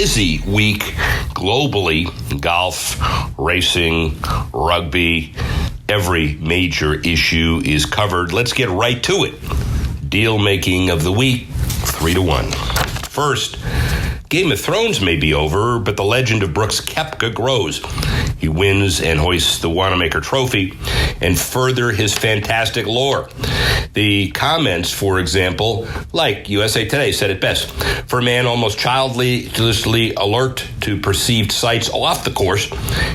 busy week globally. Golf, racing, rugby, every major issue is covered. Let's get right to it. Deal making of the week, 3-1. First, Game of Thrones may be over, but the legend of Brooks Koepka grows. He wins and hoists the Wanamaker Trophy and further his fantastic lore. The comments, for example, like USA Today said it best, for a man almost childishly alert to perceived sights off the course,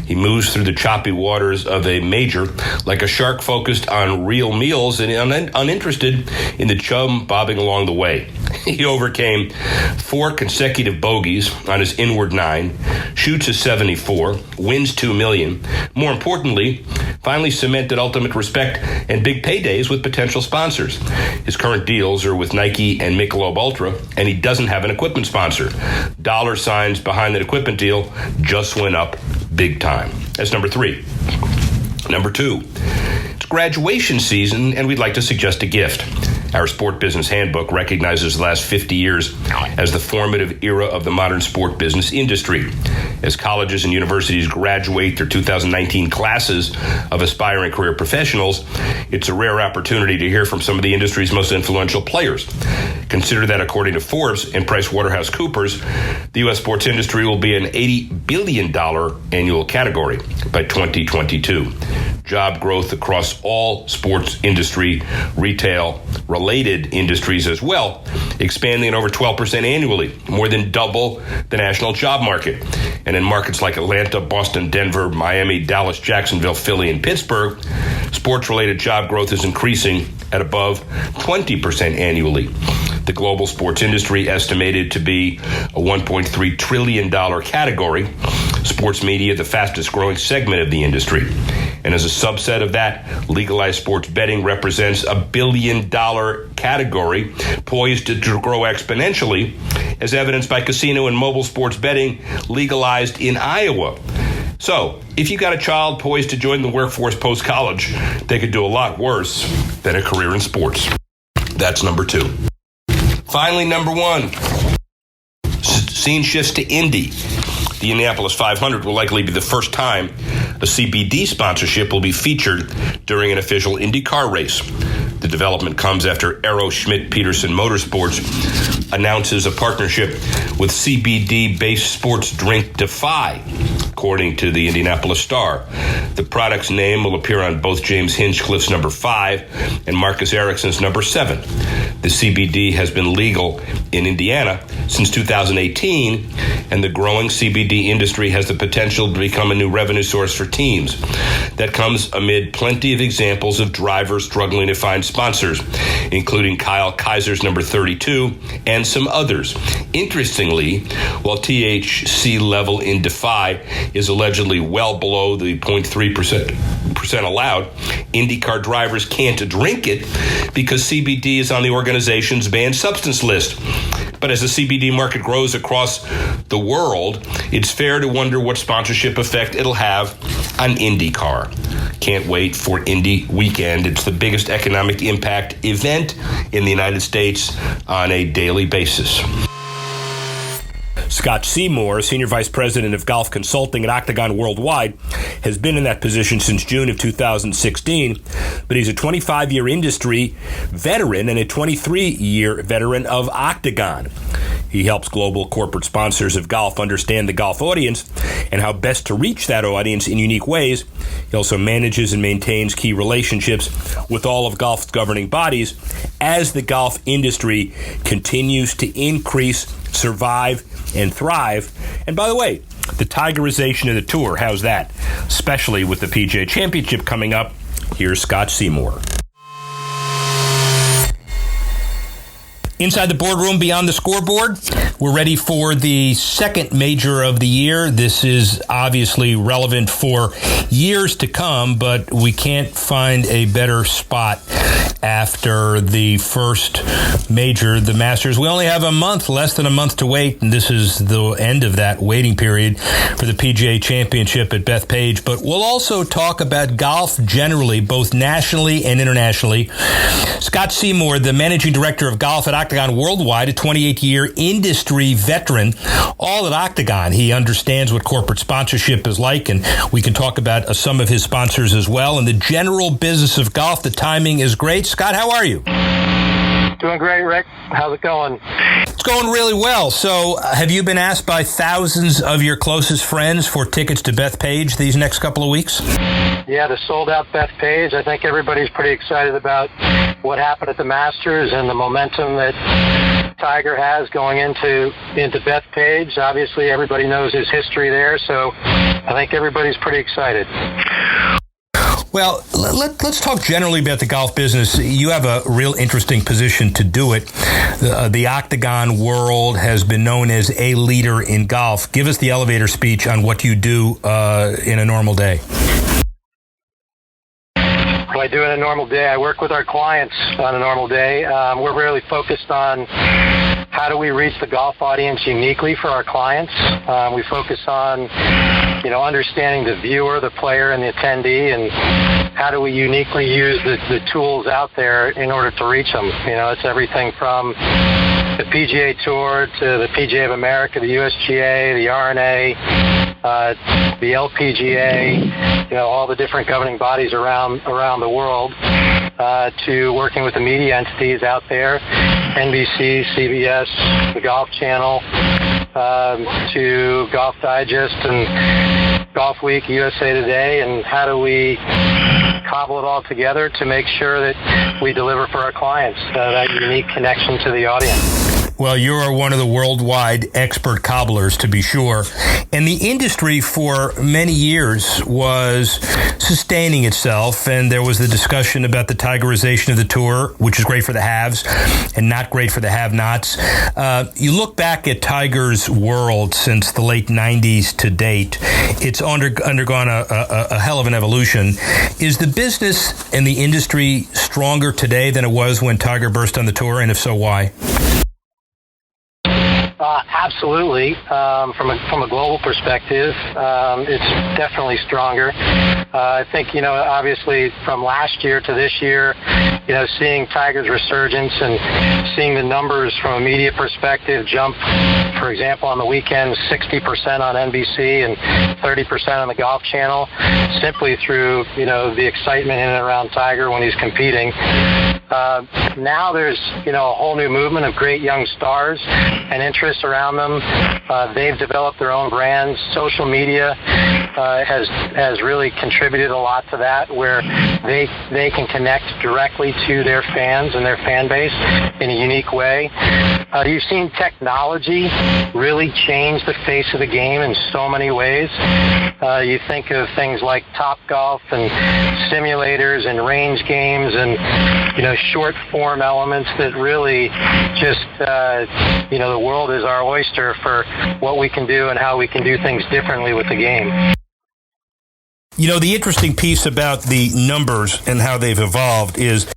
he moves through the choppy waters of a major like a shark focused on real meals and uninterested in the chum bobbing along the way. He overcame 4 consecutive bogeys on his inward 9, shoots a 74, wins $2 million. More importantly, finally cemented ultimate respect and big paydays with potential sponsors. His current deals are with Nike and Michelob Ultra, and he doesn't have an equipment sponsor. Dollar signs behind that equipment deal just went up big time. That's number 3. Number 2, it's graduation season, and we'd like to suggest a gift. Our Sport Business Handbook recognizes the last 50 years as the formative era of the modern sport business industry. As colleges and universities graduate their 2019 classes of aspiring career professionals, it's a rare opportunity to hear from some of the industry's most influential players. Consider that according to Forbes and PricewaterhouseCoopers, the U.S. sports industry will be an $80 billion annual category by 2022. Job growth across all sports industry, retail, related industries as well, expanding at over 12% annually, more than double the national job market. And in markets like Atlanta, Boston, Denver, Miami, Dallas, Jacksonville, Philly, and Pittsburgh, sports-related job growth is increasing at above 20% annually. The global sports industry estimated to be a $1.3 trillion category. Sports media, the fastest growing segment of the industry. And as a subset of that, legalized sports betting represents a $1 billion category poised to grow exponentially, as evidenced by casino and mobile sports betting legalized in Iowa. So, if you got a child poised to join the workforce post-college, they could do a lot worse than a career in sports. That's number 2. Finally, number 1, scene shifts to Indy. The Indianapolis 500 will likely be the first time a CBD sponsorship will be featured during an official IndyCar race. The development comes after Aero Schmidt Peterson Motorsports announces a partnership with CBD-based sports drink Defy, according to the Indianapolis Star. The product's name will appear on both James Hinchcliffe's number 5 and Marcus Ericsson's number 7. The CBD has been legal in Indiana since 2018, and the growing CBD industry has the potential to become a new revenue source for teams. That comes amid plenty of examples of drivers struggling to find sponsors, including Kyle Kaiser's number 32 and some others. Interestingly, while THC level in Defy is allegedly well below the 0.3% allowed, IndyCar drivers can't drink it because CBD is on the organization's banned substance list. But as the CBD market grows across the world, it's fair to wonder what sponsorship effect it'll have on IndyCar. Can't wait for Indy Weekend. It's the biggest economic impact event in the United States on a daily basis. Scott Seymour, Senior Vice President of Golf Consulting at Octagon Worldwide, has been in that position since June of 2016, but he's a 25-year industry veteran and a 23-year veteran of Octagon. He helps global corporate sponsors of golf understand the golf audience and how best to reach that audience in unique ways. He also manages and maintains key relationships with all of golf's governing bodies as the golf industry continues to increase, survive, and thrive. And by the way, the Tigerization of the tour, how's that? Especially with the PGA Championship coming up. Here's Scott Seymour. Inside the boardroom, beyond the scoreboard, we're ready for the second major of the year. This is obviously relevant for years to come, but we can't find a better spot after the first major, the Masters. We only have less than a month to wait, and this is the end of that waiting period for the PGA Championship at Bethpage. But we'll also talk about golf generally, both nationally and internationally. Scott Seymour, the managing director of golf at Octagon Worldwide, a 28-year industry veteran, all at Octagon. He understands what corporate sponsorship is like, and we can talk about some of his sponsors as well. And the general business of golf, the timing is great. Scott, how are you? Doing great, Rick. How's it going? It's going really well. So have you been asked by thousands of your closest friends for tickets to Bethpage these next couple of weeks? Yeah, the sold-out Bethpage. I think everybody's pretty excited about what happened at the Masters and the momentum that Tiger has going into Bethpage. Obviously, everybody knows his history there, so I think everybody's pretty excited. Well, let's talk generally about the golf business. You have a real interesting position to do it. The Octagon world has been known as a leader in golf. Give us the elevator speech on what you do in a normal day. What I do in a normal day, I work with our clients on a normal day. We're really focused on how do we reach the golf audience uniquely for our clients. We focus on, understanding the viewer, the player, and the attendee, and how do we uniquely use the tools out there in order to reach them. It's everything from the PGA Tour to the PGA of America, the USGA, the R&A, the LPGA, all the different governing bodies around the world, to working with the media entities out there, NBC, CBS, the Golf Channel, to Golf Digest and Golf Week, USA Today, and how do we cobble it all together to make sure that we deliver for our clients that unique connection to the audience. Well, you're one of the worldwide expert cobblers, to be sure. And the industry for many years was sustaining itself, and there was the discussion about the Tigerization of the tour, which is great for the haves and not great for the have-nots. You look back at Tiger's world since the late 90s to date, it's undergone a hell of an evolution. Is the business and the industry stronger today than it was when Tiger burst on the tour, and if so, why? Absolutely. From a global perspective, it's definitely stronger. I think, obviously from last year to this year, seeing Tiger's resurgence and seeing the numbers from a media perspective jump, for example, on the weekend, 60% on NBC and 30% on the Golf Channel, simply through, the excitement in and around Tiger when he's competing. Now there's, a whole new movement of great young stars and interest around them. They've developed their own brands. Social media has really contributed a lot to that, where they can connect directly to their fans and their fan base in a unique way. You've seen technology really change the face of the game in so many ways. You think of things like Topgolf and simulators and range games and, short form elements that really just, the world is our oyster for what we can do and how we can do things differently with the game. The interesting piece about the numbers and how they've evolved is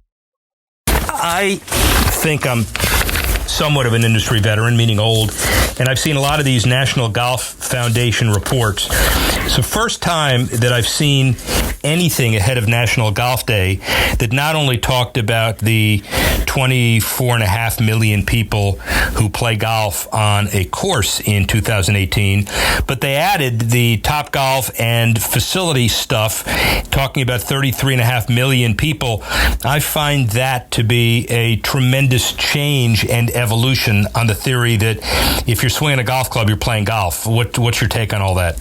I think I'm somewhat of an industry veteran, meaning old, and I've seen a lot of these National Golf Foundation reports. It's the first time that I've seen anything ahead of National Golf Day that not only talked about the 24.5 million people who play golf on a course in 2018, but they added the Topgolf and facility stuff, talking about 33.5 million people. I find that to be a tremendous change and evolution on the theory that if you're swinging a golf club, you're playing golf. What's your take on all that?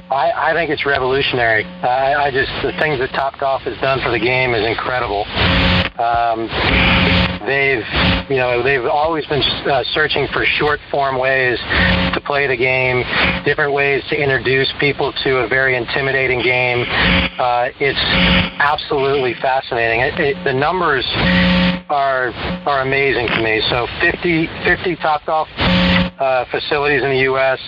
I think it's revolutionary. The things that Topgolf has done for the game is incredible. They've always been searching for short form ways to play the game, different ways to introduce people to a very intimidating game. It's absolutely fascinating. The numbers are amazing to me. So 50 Topgolf facilities in the U.S.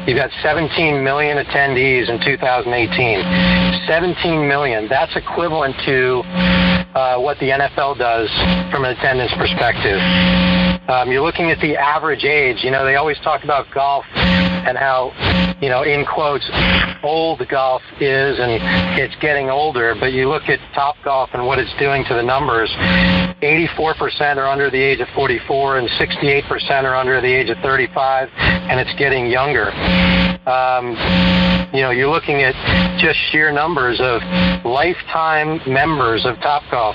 You've got 17 million attendees in 2018. 17 million. That's equivalent to what the NFL does from an attendance perspective. You're looking at the average age. They always talk about golf and how, in quotes, old golf is, and it's getting older. But you look at Topgolf and what it's doing to the numbers. 84% are under the age of 44, and 68% are under the age of 35, and it's getting younger. You're looking at just sheer numbers of lifetime members of Topgolf,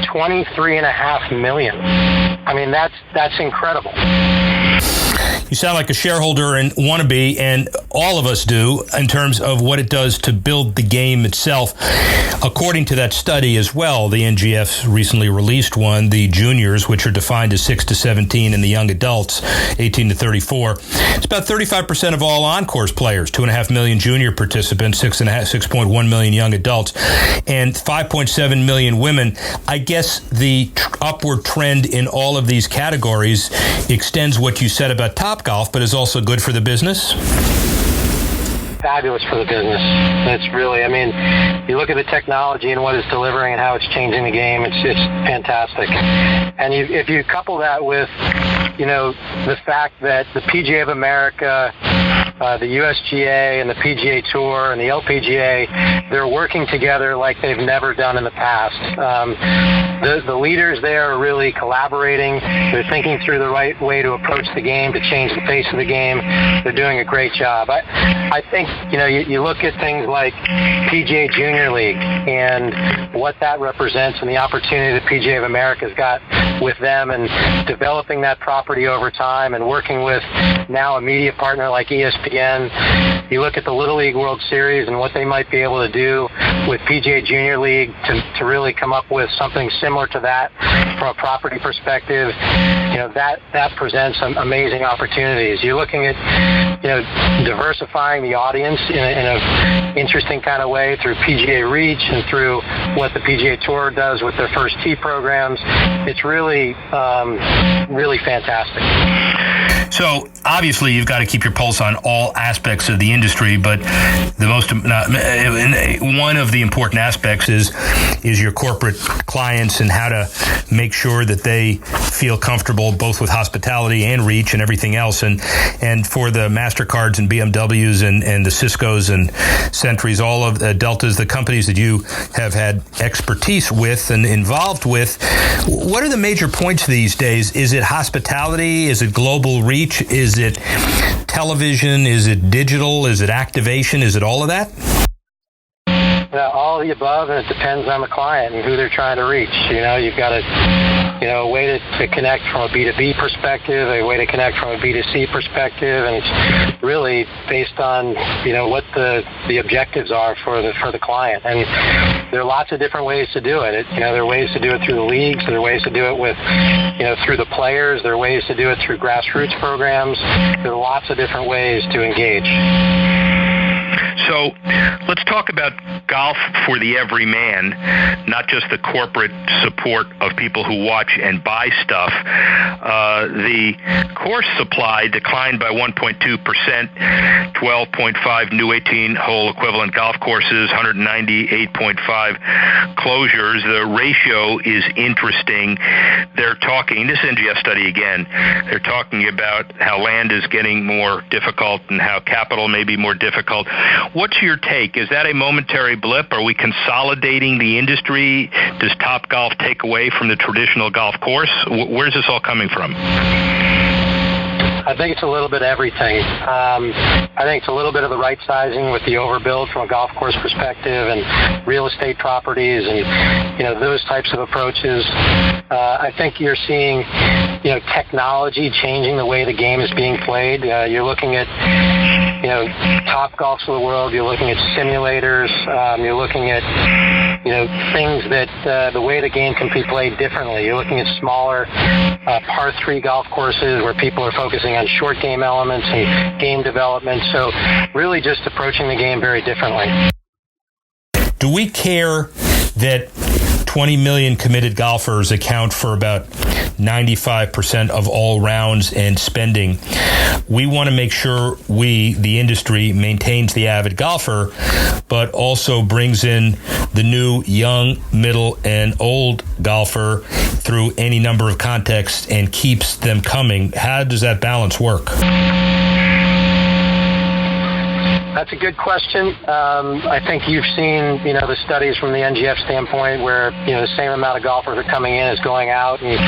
23.5 million. I mean, that's incredible. You sound like a shareholder and want to be, and all of us do, in terms of what it does to build the game itself. According to that study as well, the NGF recently released one, the juniors, which are defined as 6 to 17, and the young adults, 18 to 34. It's about 35% of all on-course players, 2.5 million junior participants, 6.1 million young adults, and 5.7 million women. I guess the upward trend in all of these categories extends what you said about Topgolf, but is also good for the business? Fabulous for the business. It's really, you look at the technology and what it's delivering and how it's changing the game, it's fantastic. And if you couple that with, the fact that the PGA of America, the USGA and the PGA Tour and the LPGA, they're working together like they've never done in the past. The leaders there are really collaborating. They're thinking through the right way to approach the game, to change the face of the game. They're doing a great job. I think, you look at things like PGA Junior League and what that represents and the opportunity that PGA of America's got with them and developing that property over time and working with now a media partner like ESPN. You look at the Little League World Series and what they might be able to do with PGA Junior League to really come up with something similar to that from a property perspective. That presents some amazing opportunities. You're looking at, diversifying the audience in an interesting kind of way through PGA Reach and through what the PGA Tour does with their First Tee programs. It's really, really fantastic. So obviously you've got to keep your pulse on all aspects of the industry, but one of the important aspects is your corporate clients and how to make sure that they feel comfortable both with hospitality and Reach and everything else. And for the MasterCards and BMWs and the Ciscos and Sentries, all of the Deltas, the companies that you have had expertise with and involved with, what are the major points these days? Is it hospitality? Is it global reach? Is it television? Is it digital? Is it activation? Is it all of that? All of the above, and it depends on the client and who they're trying to reach. You've got a way to connect from a B2B perspective, a way to connect from a B2C perspective, and it's really based on, what the objectives are for the client. And there are lots of different ways to do it. There are ways to do it through the leagues. There are ways to do it with, through the players. There are ways to do it through grassroots programs. There are lots of different ways to engage. So let's talk about golf for the everyman, not just the corporate support of people who watch and buy stuff. The course supply declined by 1.2%, 12.5 new 18-hole equivalent golf courses, 198.5 closures. The ratio is interesting. They're talking, this NGS study again, they're talking about how land is getting more difficult and how capital may be more difficult. What's your take? Is that a momentary blip? Are we consolidating the industry? Does Topgolf take away from the traditional golf course? Where's this all coming from? I think it's a little bit of everything. I think it's a little bit of the right sizing with the overbuild from a golf course perspective and real estate properties and, those types of approaches. I think you're seeing, technology changing the way the game is being played. You're looking at, Topgolfs of the world. You're looking at simulators. You're looking at, things that the way the game can be played differently. You're looking at smaller par 3 golf courses where people are focusing on short game elements and game development. So really just approaching the game very differently. Do we care that 20 million committed golfers account for about 95% of all rounds and spending. We want to make sure the industry, maintains the avid golfer, but also brings in the new young, middle, and old golfer through any number of contexts and keeps them coming. How does that balance work? That's a good question. I think you've seen, the studies from the NGF standpoint where, the same amount of golfers are coming in as going out. And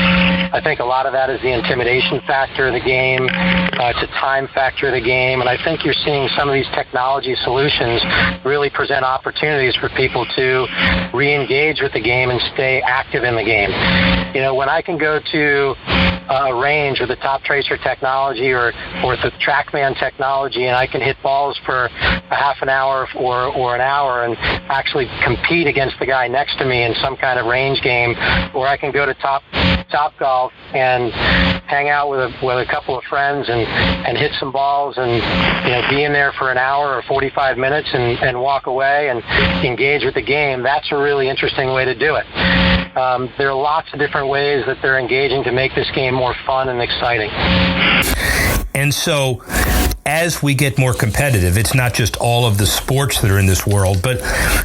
I think a lot of that is the intimidation factor of the game. It's a time factor of the game. And I think you're seeing some of these technology solutions really present opportunities for people to re-engage with the game and stay active in the game. When I can go to a range with the top tracer technology or with the TrackMan technology, and I can hit balls for a half an hour or an hour and actually compete against the guy next to me in some kind of range game, or I can go to Top Golf and hang out with a couple of friends and hit some balls and be in there for an hour or 45 minutes and walk away and engage with the game. That's a really interesting way to do it. There are lots of different ways that they're engaging to make this game more fun and exciting. And so, as we get more competitive, it's not just all of the sports that are in this world, but,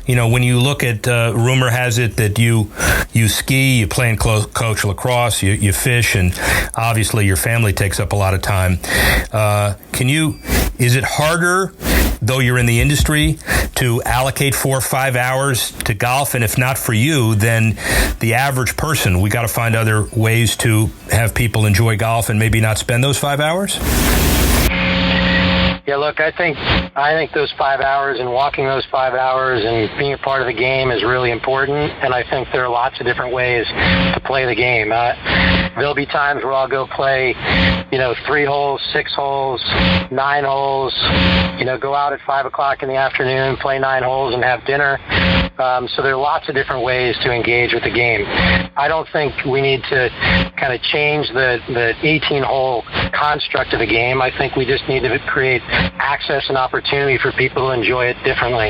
when you look at, rumor has it that you ski, you play and coach lacrosse, you fish, and obviously your family takes up a lot of time. Is it harder, though you're in the industry, to allocate 4 or 5 hours to golf? And if not for you, then the average person, we got to find other ways to have people enjoy golf and maybe not spend those 5 hours? Yeah, look, I think those 5 hours and walking those 5 hours and being a part of the game is really important, and I think there are lots of different ways to play the game. There'll be times where I'll go play, 3 holes, 6 holes, 9 holes, go out at 5 o'clock in the afternoon, play 9 holes and have dinner. So there are lots of different ways to engage with the game. I don't think we need to kind of change the 18-hole construct of the game. I think we just need to create access and opportunity for people to enjoy it differently.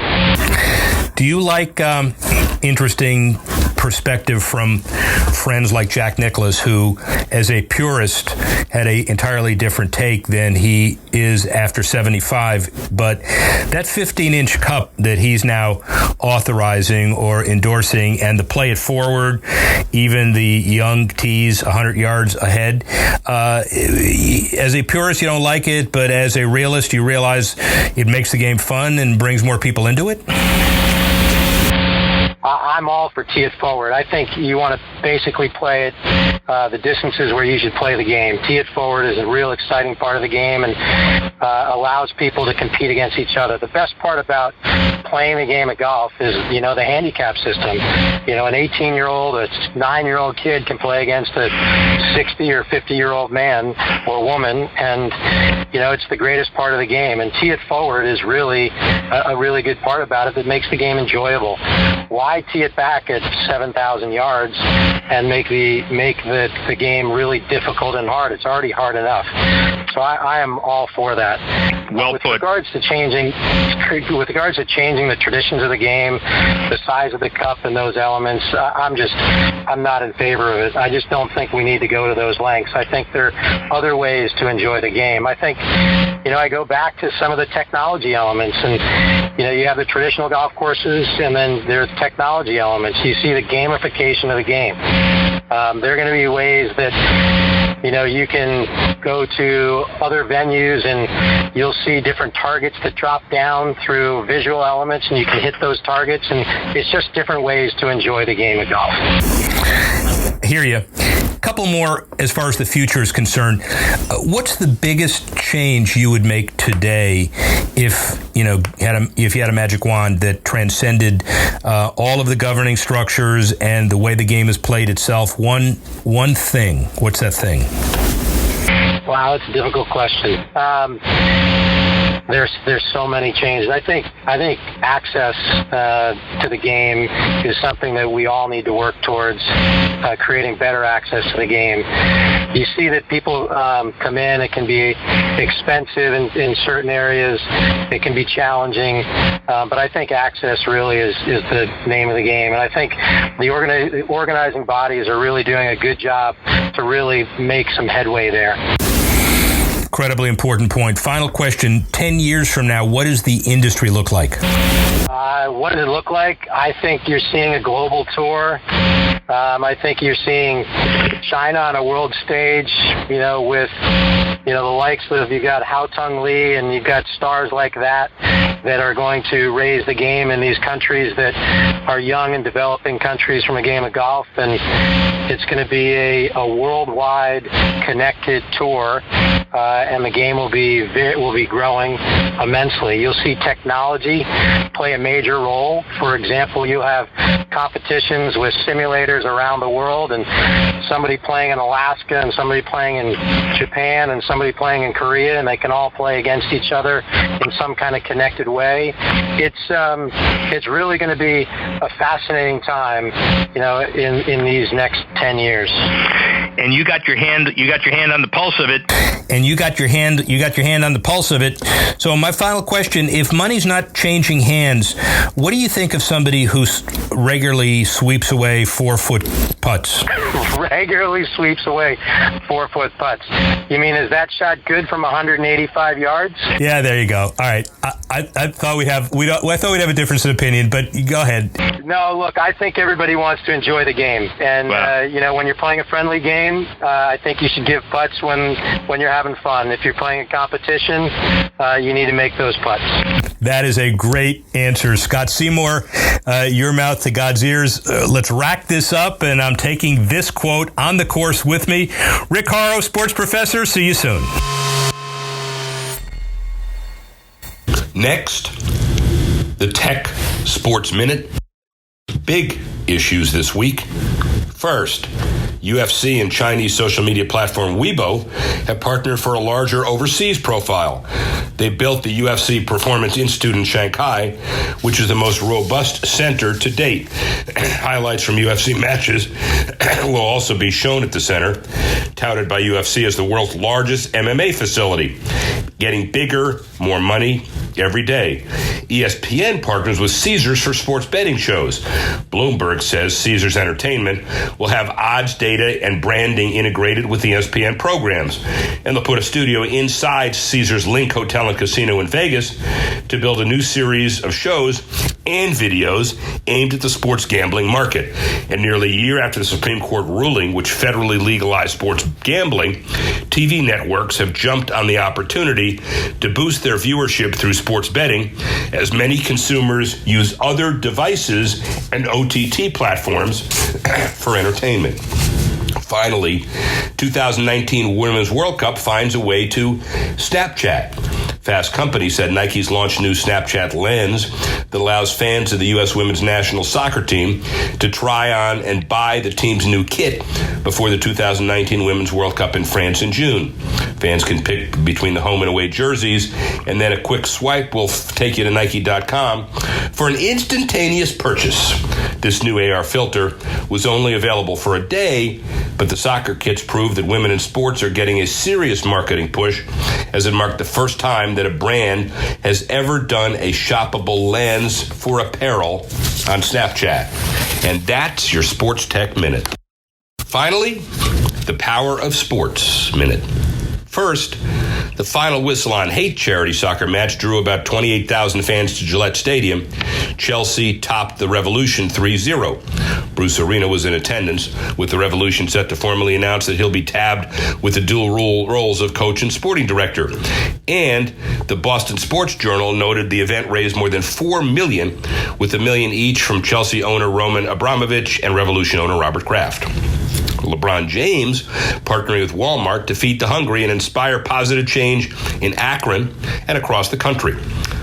Do you like interesting perspective from friends like Jack Nicklaus, who, as a purist, had an entirely different take than he is after 75. But that 15-inch cup that he's now authorizing or endorsing, and the play it forward, even the young tees 100 yards ahead, as a purist, you don't like it, but as a realist, you realize it makes the game fun and brings more people into it? I'm all for tee it forward. I think you want to basically play it the distances where you should play the game. Tee it forward is a real exciting part of the game and allows people to compete against each other. The best part about playing the game of golf is, the handicap system. An 18-year-old, a 9-year-old kid can play against a 60 or 50-year-old man or woman, and, it's the greatest part of the game. And tee it forward is really a really good part about it that makes the game enjoyable. Why tee it back at 7,000 yards and make the game really difficult and hard? It's already hard enough. So I am all for that. Well put. With regards to changing the traditions of the game, the size of the cup and those elements, I'm not in favor of it. I just don't think we need to go to those lengths. I think there are other ways to enjoy the game. I think, I go back to some of the technology elements, and, you have the traditional golf courses, and then there's technology elements. You see the gamification of the game. There are going to be ways that, you can go to other venues and you'll see different targets that drop down through visual elements, and you can hit those targets, and it's just different ways to enjoy the game of golf. Hear you. Couple more as far as the future is concerned. What's the biggest change you would make today if you had a magic wand that transcended all of the governing structures and the way the game is played itself? One thing. What's that thing? Wow, that's a difficult question. there's so many changes. I think access to the game is something that we all need to work towards, creating better access to the game. You see that people come in, it can be expensive in certain areas, it can be challenging, but I think access really is the name of the game. And I think the organizing bodies are really doing a good job to really make some headway there. Incredibly important point. Final question. 10 years from now, what does the industry look like? What does it look like? I think you're seeing a global tour. I think you're seeing China on a world stage, with, the likes of, you've got Hao Tung Lee and you've got stars like that are going to raise the game in these countries that are young and developing countries from a game of golf. And it's going to be a worldwide connected tour. And the game will be growing immensely. You'll see technology play a major role. For example, you have competitions with simulators around the world, and somebody playing in Alaska and somebody playing in Japan and somebody playing in Korea, and they can all play against each other in some kind of connected way. It's really going to be a fascinating time, in these next 10 years. And you got your hand on the pulse of it. And you got your hand on the pulse of it. So my final question, if money's not changing hands, what do you think of somebody who regularly sweeps away 4-foot putts? Regularly sweeps away 4-foot putts. You mean, is that shot good from 185 yards? Yeah, there you go. All right. I thought we'd have a difference in opinion, but go ahead. No, look, I think everybody wants to enjoy the game. And, wow. When you're playing a friendly game, I think you should give putts when you're having fun. If you're playing a competition, you need to make those putts. That is a great answer. Scott Seymour, your mouth to God's ears. Let's rack this up, and I'm taking this quote on the course with me. Rick Horrow, sports professor. See you soon. Next, the Tech Sports Minute. Big issues this week. First, UFC and Chinese social media platform Weibo have partnered for a larger overseas profile. They built the UFC Performance Institute in Shanghai, which is the most robust center to date. Highlights from UFC matches will also be shown at the center, touted by UFC as the world's largest MMA facility, getting bigger, more money every day. ESPN partners with Caesars for sports betting shows. Bloomberg says Caesars Entertainment will have odds data and branding integrated with the ESPN programs, and they'll put a studio inside Caesars Link Hotel and Casino in Vegas to build a new series of shows and videos aimed at the sports gambling market. And nearly a year after the Supreme Court ruling, which federally legalized sports gambling, TV networks have jumped on the opportunity to boost their viewership through sports betting, as many consumers use other devices and OTT platforms for entertainment. Finally, 2019 Women's World Cup finds a way to Snapchat. Fast Company said Nike's launched new Snapchat Lens that allows fans of the U.S. women's national soccer team to try on and buy the team's new kit before the 2019 Women's World Cup in France in June. Fans can pick between the home and away jerseys, and then a quick swipe will take you to Nike.com for an instantaneous purchase. This new AR filter was only available for a day, but the soccer kits prove that women in sports are getting a serious marketing push, as it marked the first time that a brand has ever done a shoppable lens for apparel on Snapchat. And that's your Sports Tech Minute. Finally, the Power of Sports Minute. First, the final whistle on Hate charity soccer match drew about 28,000 fans to Gillette Stadium. Chelsea topped the Revolution 3-0. Bruce Arena was in attendance, with the Revolution set to formally announce that he'll be tabbed with the dual roles of coach and sporting director. And the Boston Sports Journal noted the event raised more than $4 million, with $1 million each from Chelsea owner Roman Abramovich and Revolution owner Robert Kraft. LeBron James partnering with Walmart to feed the hungry and inspire positive change in Akron and across the country.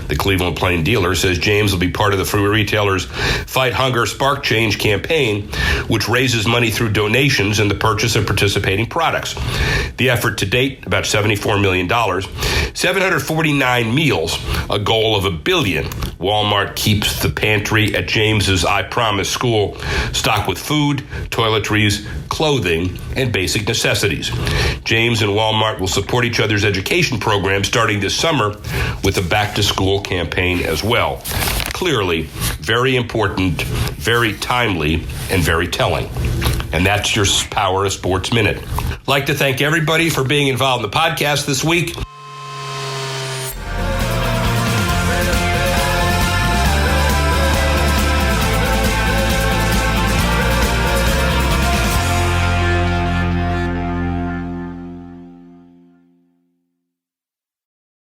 The Cleveland Plain Dealer says James will be part of the free retailer's Fight Hunger Spark Change campaign, which raises money through donations and the purchase of participating products. The effort to date, about $74 million, 749 meals, a goal of $1 billion. Walmart keeps the pantry at James's I Promise school stocked with food, toiletries, clothing, and basic necessities. James and Walmart will support each other's education program starting this summer with a back-to-school campaign as well. Clearly, very important, very timely, and very telling. And that's your Power of Sports Minute. I'd like to thank everybody for being involved in the podcast this week.